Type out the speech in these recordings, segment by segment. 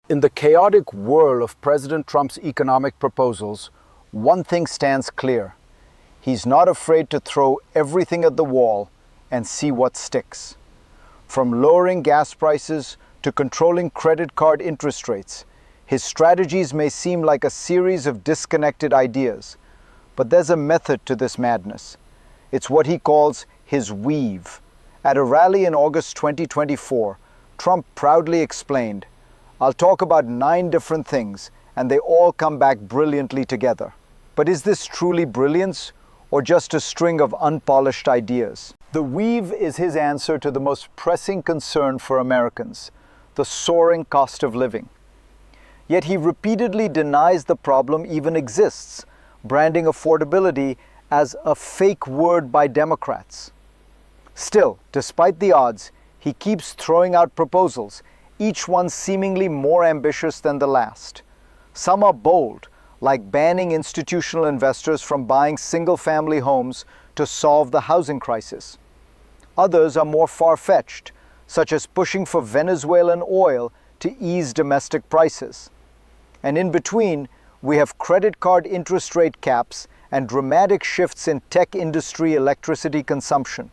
In the chaotic whirl of President Trump's economic proposals, one thing stands clear. He's not afraid to throw everything at the wall and see what sticks. From lowering gas prices to controlling credit card interest rates, his strategies may seem like a series of disconnected ideas, but there's a method to this madness. It's what he calls his weave. At a rally in August 2024, Trump proudly explained, "I'll talk about 9 different things, and they all come back brilliantly together." But is this truly brilliance, or just a string of unpolished ideas? The weave is his answer to the most pressing concern for Americans, the soaring cost of living. Yet he repeatedly denies the problem even exists, branding affordability as a fake word by Democrats. Still, despite the odds, he keeps throwing out proposals, each one seemingly more ambitious than the last. Some are bold, like banning institutional investors from buying single-family homes to solve the housing crisis. Others are more far-fetched, such as pushing for Venezuelan oil to ease domestic prices. And in between, we have credit card interest rate caps and dramatic shifts in tech industry electricity consumption.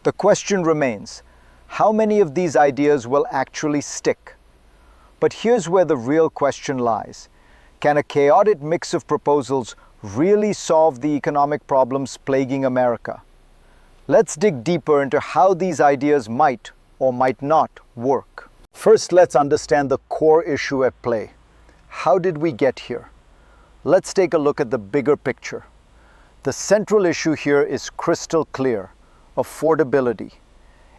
The question remains, how many of these ideas will actually stick? But here's where the real question lies. Can a chaotic mix of proposals really solve the economic problems plaguing America? Let's dig deeper into how these ideas might or might not work. First, let's understand the core issue at play. How did we get here? Let's take a look at the bigger picture. The central issue here is crystal clear: affordability.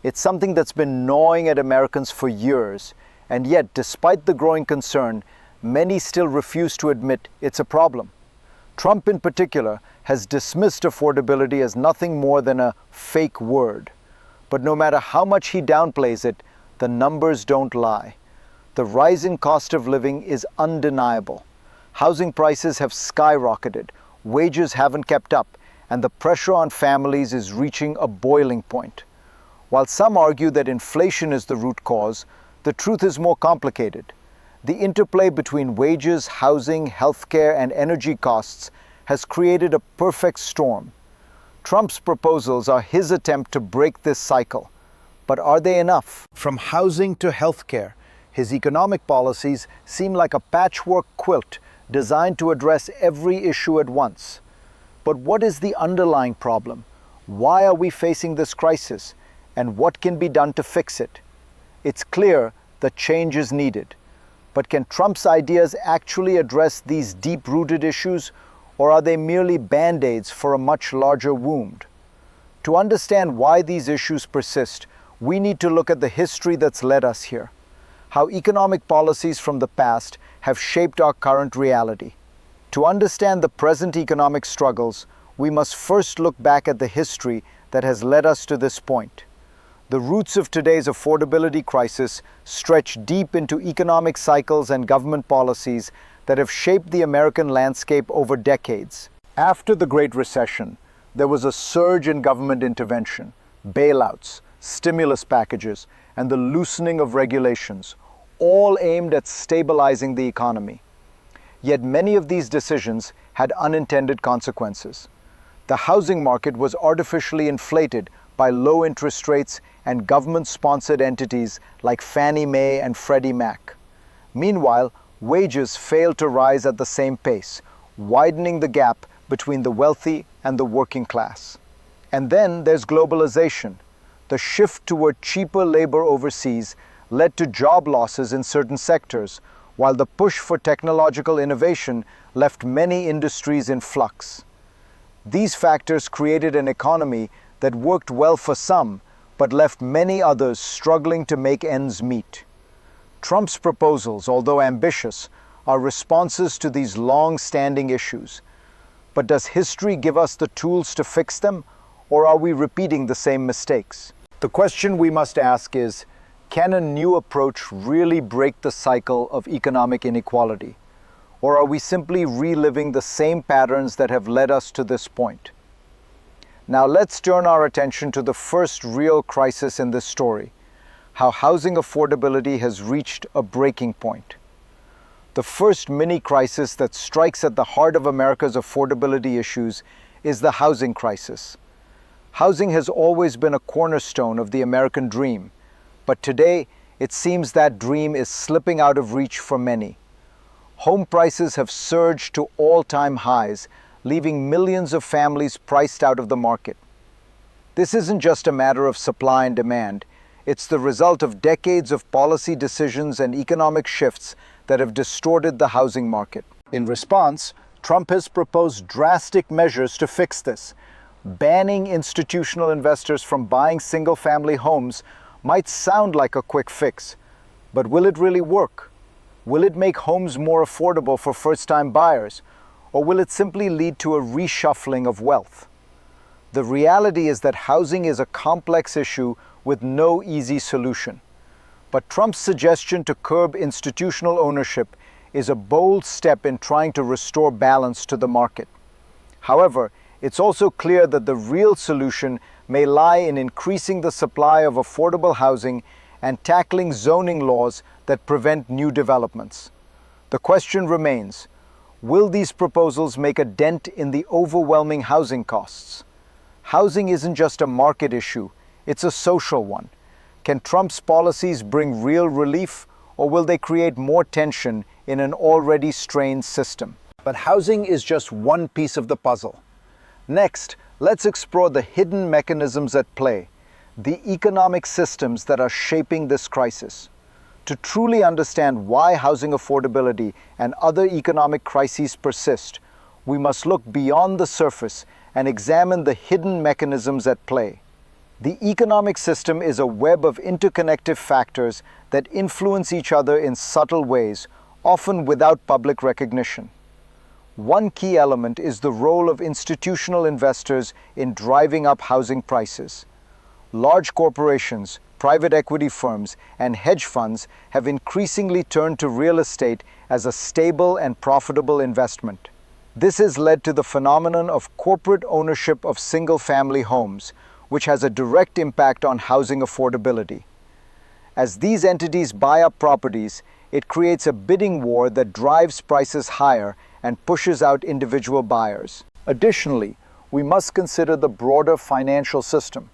It's something that's been gnawing at Americans for years, and yet, despite the growing concern, many still refuse to admit it's a problem. Trump in particular has dismissed affordability as nothing more than a fake word. But no matter how much he downplays it, the numbers don't lie. The rising cost of living is undeniable. Housing prices have skyrocketed, wages haven't kept up, and the pressure on families is reaching a boiling point. While some argue that inflation is the root cause, the truth is more complicated. The interplay between wages, housing, healthcare, and energy costs has created a perfect storm. Trump's proposals are his attempt to break this cycle. But are they enough? From housing to healthcare, his economic policies seem like a patchwork quilt designed to address every issue at once. But what is the underlying problem? Why are we facing this crisis? And what can be done to fix it? It's clear that change is needed. But can Trump's ideas actually address these deep-rooted issues, or are they merely band-aids for a much larger wound? To understand why these issues persist, we need to look at the history that's led us here, how economic policies from the past have shaped our current reality. To understand the present economic struggles, we must first look back at the history that has led us to this point. The roots of today's affordability crisis stretch deep into economic cycles and government policies that have shaped the American landscape over decades. After the Great Recession, there was a surge in government intervention, bailouts, stimulus packages, and the loosening of regulations, all aimed at stabilizing the economy. Yet many of these decisions had unintended consequences. The housing market was artificially inflated by low interest rates and government-sponsored entities like Fannie Mae and Freddie Mac. Meanwhile, wages failed to rise at the same pace, widening the gap between the wealthy and the working class. And then there's globalization. The shift toward cheaper labor overseas led to job losses in certain sectors, while the push for technological innovation left many industries in flux. These factors created an economy that worked well for some, but left many others struggling to make ends meet. Trump's proposals, although ambitious, are responses to these long-standing issues. But does history give us the tools to fix them, or are we repeating the same mistakes? The question we must ask is, can a new approach really break the cycle of economic inequality? Or are we simply reliving the same patterns that have led us to this point? Now let's turn our attention to the first real crisis in this story, how housing affordability has reached a breaking point. The first mini crisis that strikes at the heart of America's affordability issues is the housing crisis. Housing has always been a cornerstone of the American dream, but today it seems that dream is slipping out of reach for many. Home prices have surged to all-time highs, leaving millions of families priced out of the market. This isn't just a matter of supply and demand, it's the result of decades of policy decisions and economic shifts that have distorted the housing market. In response, Trump has proposed drastic measures to fix this. Banning institutional investors from buying single-family homes might sound like a quick fix, but will it really work? Will it make homes more affordable for first-time buyers, or will it simply lead to a reshuffling of wealth? The reality is that housing is a complex issue with no easy solution. But Trump's suggestion to curb institutional ownership is a bold step in trying to restore balance to the market. However, it's also clear that the real solution may lie in increasing the supply of affordable housing and tackling zoning laws that prevent new developments. The question remains, will these proposals make a dent in the overwhelming housing costs? Housing isn't just a market issue, it's a social one. Can Trump's policies bring real relief, or will they create more tension in an already strained system? But housing is just one piece of the puzzle. Next, let's explore the hidden mechanisms at play, the economic systems that are shaping this crisis. To truly understand why housing affordability and other economic crises persist, we must look beyond the surface and examine the hidden mechanisms at play. The economic system is a web of interconnected factors that influence each other in subtle ways, often without public recognition. One key element is the role of institutional investors in driving up housing prices. Large corporations, private equity firms, and hedge funds have increasingly turned to real estate as a stable and profitable investment. This has led to the phenomenon of corporate ownership of single-family homes, which has a direct impact on housing affordability. As these entities buy up properties, it creates a bidding war that drives prices higher and pushes out individual buyers. Additionally, we must consider the broader financial system.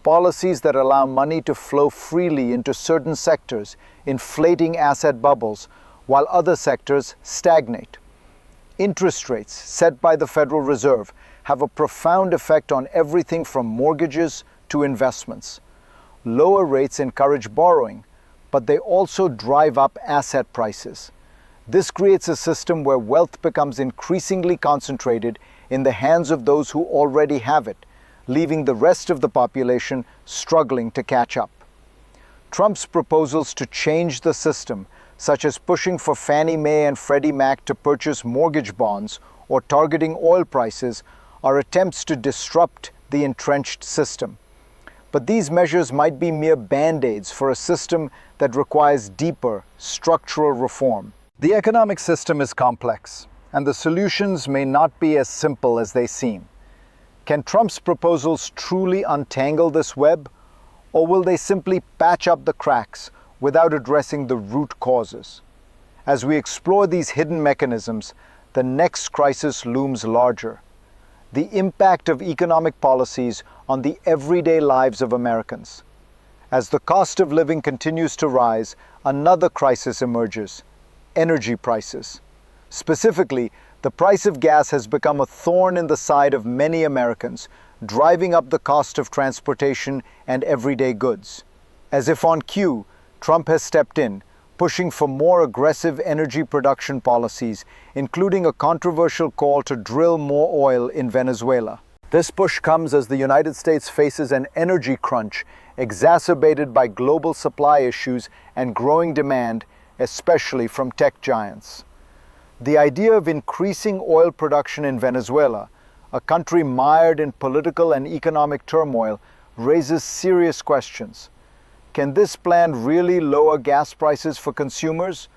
Policies that allow money to flow freely into certain sectors, inflating asset bubbles, while other sectors stagnate. Interest rates set by the Federal Reserve have a profound effect on everything from mortgages to investments. Lower rates encourage borrowing, but they also drive up asset prices. This creates a system where wealth becomes increasingly concentrated in the hands of those who already have it, leaving the rest of the population struggling to catch up. Trump's proposals to change the system, such as pushing for Fannie Mae and Freddie Mac to purchase mortgage bonds or targeting oil prices, are attempts to disrupt the entrenched system. But these measures might be mere band-aids for a system that requires deeper structural reform. The economic system is complex, and the solutions may not be as simple as they seem. Can Trump's proposals truly untangle this web, or will they simply patch up the cracks without addressing the root causes? As we explore these hidden mechanisms, the next crisis looms larger: the impact of economic policies on the everyday lives of Americans. As the cost of living continues to rise, another crisis emerges: energy prices. Specifically, the price of gas has become a thorn in the side of many Americans, driving up the cost of transportation and everyday goods. As if on cue, Trump has stepped in, pushing for more aggressive energy production policies, including a controversial call to drill more oil in Venezuela. This push comes as the United States faces an energy crunch exacerbated by global supply issues and growing demand, especially from tech giants. The idea of increasing oil production in Venezuela, a country mired in political and economic turmoil, raises serious questions. Can this plan really lower gas prices for consumers,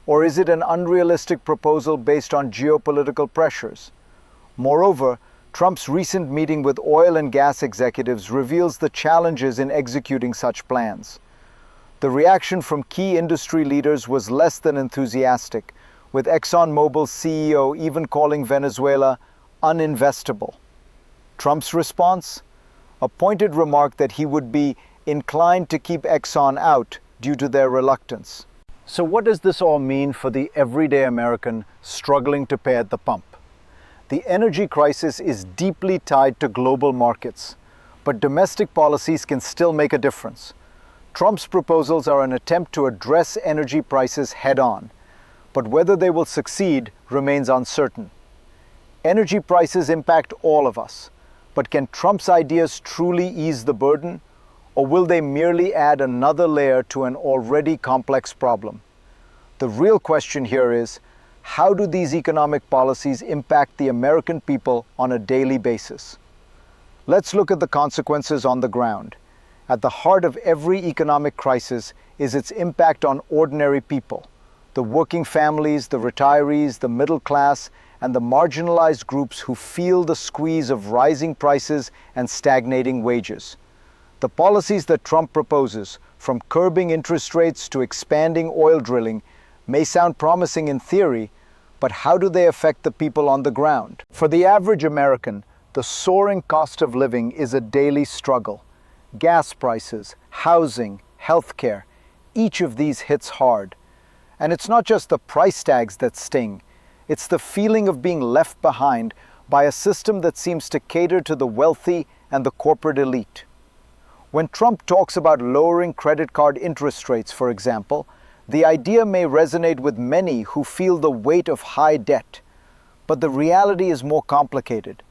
or is it an unrealistic proposal based on geopolitical pressures? Moreover, Trump's recent meeting with oil and gas executives reveals the challenges in executing such plans. The reaction from key industry leaders was less than enthusiastic, with ExxonMobil's CEO even calling Venezuela uninvestable. Trump's response? A pointed remark that he would be inclined to keep Exxon out due to their reluctance. So what does this all mean for the everyday American struggling to pay at the pump? The energy crisis is deeply tied to global markets, but domestic policies can still make a difference. Trump's proposals are an attempt to address energy prices head-on, but whether they will succeed remains uncertain. Energy prices impact all of us, but can Trump's ideas truly ease the burden, or will they merely add another layer to an already complex problem? The real question here is, how do these economic policies impact the American people on a daily basis? Let's look at the consequences on the ground. At the heart of every economic crisis is its impact on ordinary people, the working families, the retirees, the middle class, and the marginalized groups who feel the squeeze of rising prices and stagnating wages. The policies that Trump proposes, from curbing interest rates to expanding oil drilling, may sound promising in theory, but how do they affect the people on the ground? For the average American, the soaring cost of living is a daily struggle. Gas prices, housing, healthcare, each of these hits hard. And it's not just the price tags that sting, it's the feeling of being left behind by a system that seems to cater to the wealthy and the corporate elite. When Trump talks about lowering credit card interest rates, for example, the idea may resonate with many who feel the weight of high debt. But the reality is more complicated.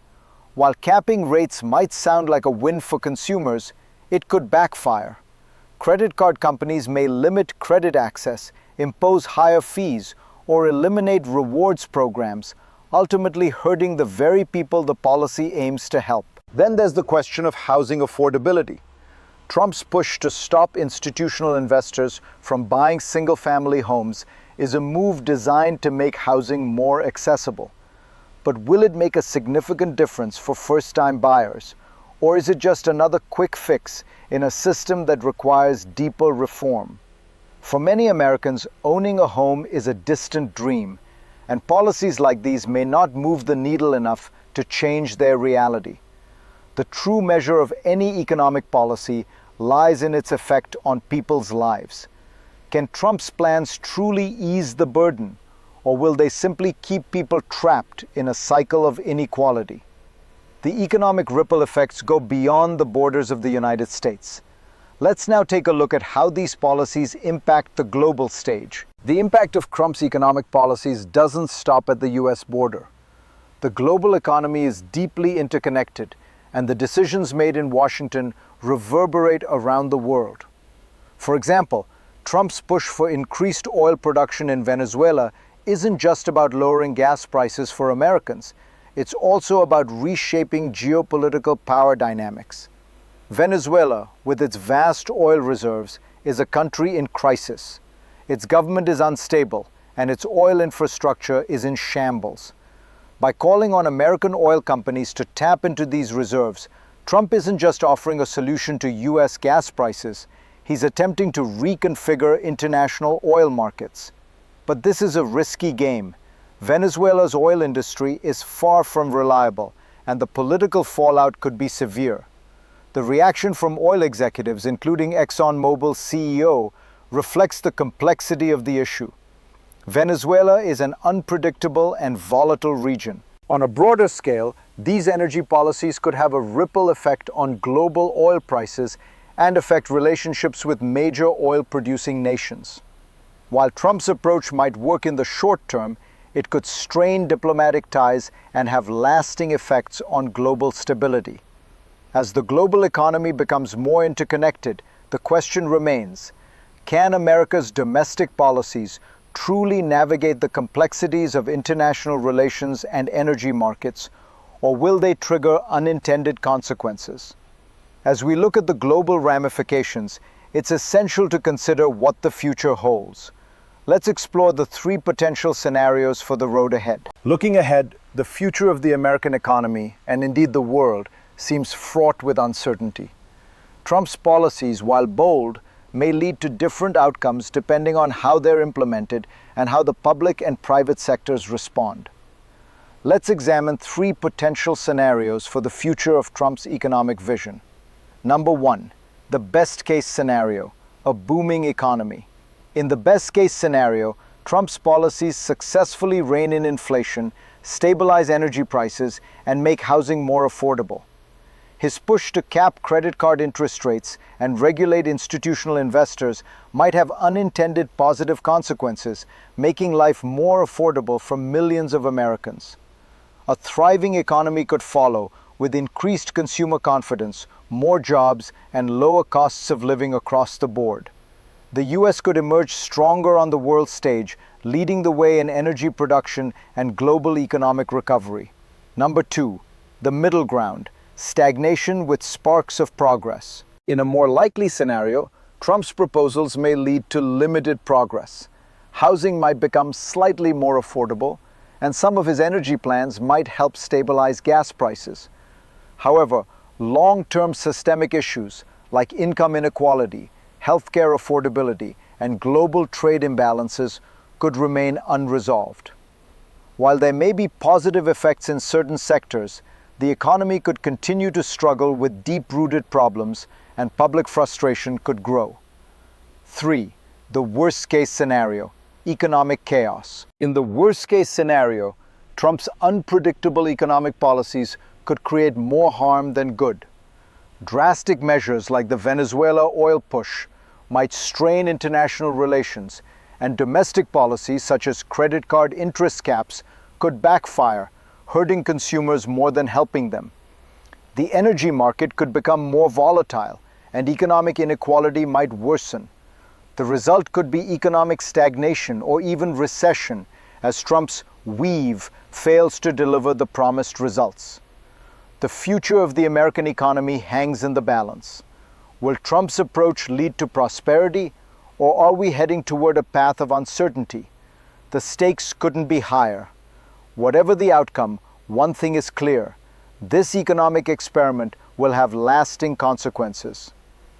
While capping rates might sound like a win for consumers, it could backfire. Credit card companies may limit credit access, impose higher fees, or eliminate rewards programs, ultimately hurting the very people the policy aims to help. Then there's the question of housing affordability. Trump's push to stop institutional investors from buying single-family homes is a move designed to make housing more accessible. But will it make a significant difference for first-time buyers? Or is it just another quick fix in a system that requires deeper reform? For many Americans, owning a home is a distant dream, and policies like these may not move the needle enough to change their reality. The true measure of any economic policy lies in its effect on people's lives. Can Trump's plans truly ease the burden, or will they simply keep people trapped in a cycle of inequality? The economic ripple effects go beyond the borders of the United States. Let's now take a look at how these policies impact the global stage. The impact of Trump's economic policies doesn't stop at the US border. The global economy is deeply interconnected, and the decisions made in Washington reverberate around the world. For example, Trump's push for increased oil production in Venezuela isn't just about lowering gas prices for Americans. It's also about reshaping geopolitical power dynamics. Venezuela, with its vast oil reserves, is a country in crisis. Its government is unstable, and its oil infrastructure is in shambles. By calling on American oil companies to tap into these reserves, Trump isn't just offering a solution to US gas prices, he's attempting to reconfigure international oil markets. But this is a risky game. Venezuela's oil industry is far from reliable, and the political fallout could be severe. The reaction from oil executives, including ExxonMobil's CEO, reflects the complexity of the issue. Venezuela is an unpredictable and volatile region. On a broader scale, these energy policies could have a ripple effect on global oil prices and affect relationships with major oil-producing nations. While Trump's approach might work in the short term, it could strain diplomatic ties and have lasting effects on global stability. As the global economy becomes more interconnected, the question remains, can America's domestic policies truly navigate the complexities of international relations and energy markets, or will they trigger unintended consequences? As we look at the global ramifications, it's essential to consider what the future holds. Let's explore the three potential scenarios for the road ahead. Looking ahead, the future of the American economy, and indeed the world, seems fraught with uncertainty. Trump's policies, while bold, may lead to different outcomes depending on how they're implemented and how the public and private sectors respond. Let's examine three potential scenarios for the future of Trump's economic vision. Number one, the best case scenario, a booming economy. In the best case scenario, Trump's policies successfully rein in inflation, stabilize energy prices, and make housing more affordable. His push to cap credit card interest rates and regulate institutional investors might have unintended positive consequences, making life more affordable for millions of Americans. A thriving economy could follow, with increased consumer confidence, more jobs, and lower costs of living across the board. The US could emerge stronger on the world stage, leading the way in energy production and global economic recovery. Number two, the middle ground, stagnation with sparks of progress. In a more likely scenario, Trump's proposals may lead to limited progress. Housing might become slightly more affordable, and some of his energy plans might help stabilize gas prices. However, long-term systemic issues like income inequality, healthcare affordability, and global trade imbalances could remain unresolved. While there may be positive effects in certain sectors, the economy could continue to struggle with deep-rooted problems and public frustration could grow. 3. The worst-case scenario, economic chaos. In the worst-case scenario, Trump's unpredictable economic policies could create more harm than good. Drastic measures like the Venezuela oil push might strain international relations, and domestic policies such as credit card interest caps could backfire, hurting consumers more than helping them. The energy market could become more volatile, and economic inequality might worsen. The result could be economic stagnation or even recession, as Trump's weave fails to deliver the promised results. The future of the American economy hangs in the balance. Will Trump's approach lead to prosperity, or are we heading toward a path of uncertainty? The stakes couldn't be higher. Whatever the outcome, one thing is clear: this economic experiment will have lasting consequences.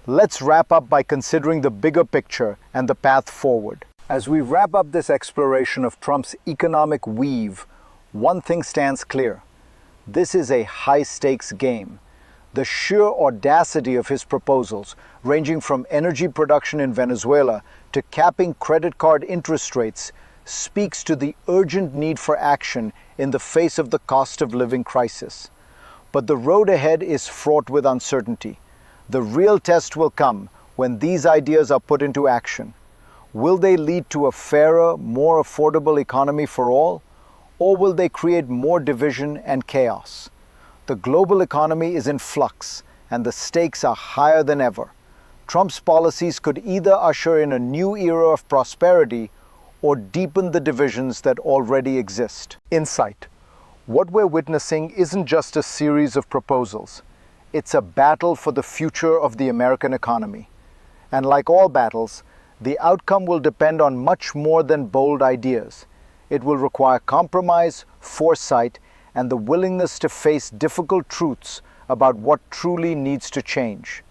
Let's wrap up by considering the bigger picture and the path forward. As we wrap up this exploration of Trump's economic weave, one thing stands clear. This is a high-stakes game. The sheer audacity of his proposals, ranging from energy production in Venezuela to capping credit card interest rates, speaks to the urgent need for action in the face of the cost of living crisis. But the road ahead is fraught with uncertainty. The real test will come when these ideas are put into action. Will they lead to a fairer, more affordable economy for all? Or will they create more division and chaos? The global economy is in flux, and the stakes are higher than ever. Trump's policies could either usher in a new era of prosperity or deepen the divisions that already exist. Insight. What we're witnessing isn't just a series of proposals. It's a battle for the future of the American economy. And like all battles, the outcome will depend on much more than bold ideas. It will require compromise, foresight, and the willingness to face difficult truths about what truly needs to change.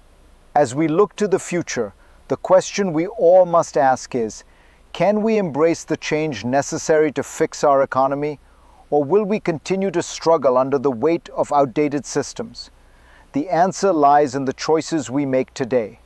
As we look to the future, the question we all must ask is, can we embrace the change necessary to fix our economy, or will we continue to struggle under the weight of outdated systems? The answer lies in the choices we make today.